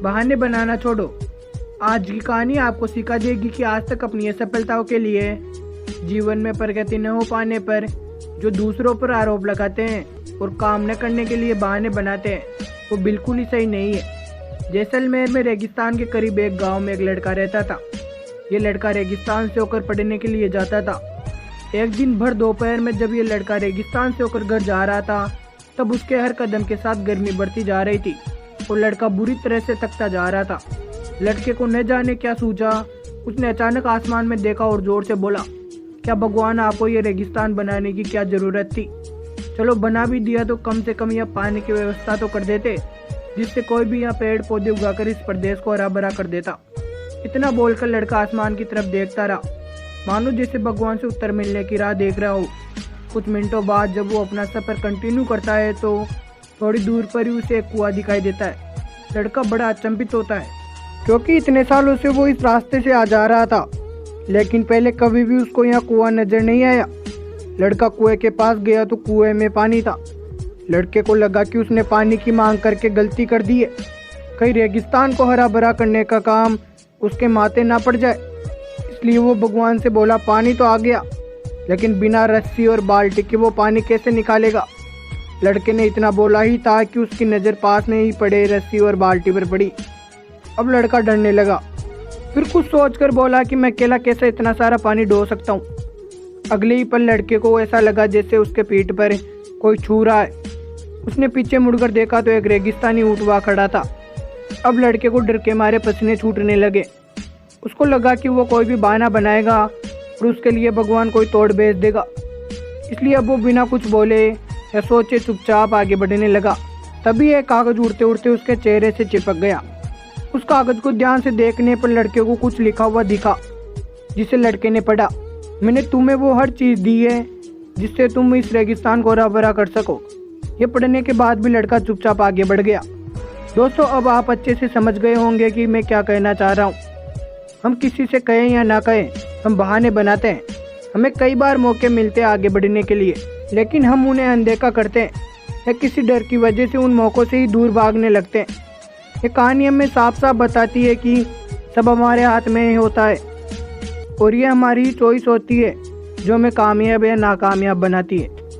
बहाने बनाना छोड़ो। आज की कहानी आपको सिखा देगी कि आज तक अपनी असफलताओं के लिए जीवन में प्रगति न हो पाने पर जो दूसरों पर आरोप लगाते हैं और काम न करने के लिए बहाने बनाते हैं वो बिल्कुल ही सही नहीं है। जैसलमेर में रेगिस्तान के करीब एक गांव में एक लड़का रहता था। ये लड़का रेगिस्तान से होकर पढ़ने के लिए जाता था। एक दिन भर दोपहर में जब ये लड़का रेगिस्तान से होकर घर जा रहा था तब उसके हर कदम के साथ गर्मी बढ़ती जा रही थी और लड़का बुरी तरह से थकता जा रहा था। लड़के को न जाने क्या सूझा, उसने अचानक आसमान में देखा और जोर से बोला, क्या भगवान आपको ये रेगिस्तान बनाने की क्या जरूरत थी? चलो बना भी दिया तो कम से कम यह पानी की व्यवस्था तो कर देते, जिससे कोई भी यहाँ पेड़ पौधे उगाकर इस प्रदेश को हरा भरा कर देता। इतना बोलकर लड़का आसमान की तरफ देखता रहा, मानो जैसे भगवान से उत्तर मिलने की राह देख रहा हो। कुछ मिनटों बाद जब वो अपना सफर कंटिन्यू करता है तो थोड़ी दूर पर ही उसे एक कुआं दिखाई देता है। लड़का बड़ा अचंभित होता है क्योंकि इतने सालों से वो इस रास्ते से आ जा रहा था, लेकिन पहले कभी भी उसको यहाँ कुआं नजर नहीं आया। लड़का कुएं के पास गया तो कुएं में पानी था। लड़के को लगा कि उसने पानी की मांग करके गलती कर दी है, कहीं रेगिस्तान को हरा भरा करने का काम उसके माथे ना पड़ जाए। इसलिए वो भगवान से बोला, पानी तो आ गया, लेकिन बिना रस्सी और बाल्टी के वो पानी कैसे निकालेगा? लड़के ने इतना बोला ही था कि उसकी नज़र पास में ही पड़े रस्सी और बाल्टी पर पड़ी। अब लड़का डरने लगा, फिर कुछ सोचकर बोला कि मैं अकेला कैसे इतना सारा पानी ढो सकता हूँ। अगले ही पल लड़के को ऐसा लगा जैसे उसके पीठ पर कोई छू रहा है। उसने पीछे मुड़कर देखा तो एक रेगिस्तानी ऊँट वहाँ खड़ा था। अब लड़के को डर के मारे पसीने छूटने लगे। उसको लगा कि वो कोई भी बहाना बनाएगा और उसके लिए भगवान कोई तोड़ भेज देगा। इसलिए अब वो बिना कुछ बोले या सोचे चुपचाप आगे बढ़ने लगा। तभी एक कागज उड़ते उड़ते उसके चेहरे से चिपक गया। उस कागज को ध्यान से देखने पर लड़के को कुछ लिखा हुआ दिखा, जिसे लड़के ने पढ़ा, मैंने तुम्हें वो हर चीज़ दी है जिससे तुम इस रेगिस्तान को हरा भरा कर सको। ये पढ़ने के बाद भी लड़का चुपचाप आगे बढ़ गया। दोस्तों, अब आप अच्छे से समझ गए होंगे कि मैं क्या कहना चाह रहा हूँ। हम किसी से कहें या ना कहें, हम बहाने बनाते हैं। हमें कई बार मौके मिलते हैं आगे बढ़ने के लिए, लेकिन हम उन्हें अनदेखा करते हैं या किसी डर की वजह से उन मौक़ों से ही दूर भागने लगते हैं। ये कहानी हमें साफ साफ बताती है कि सब हमारे हाथ में होता है और ये हमारी चॉइस होती है जो हमें कामयाब या नाकामयाब बनाती है।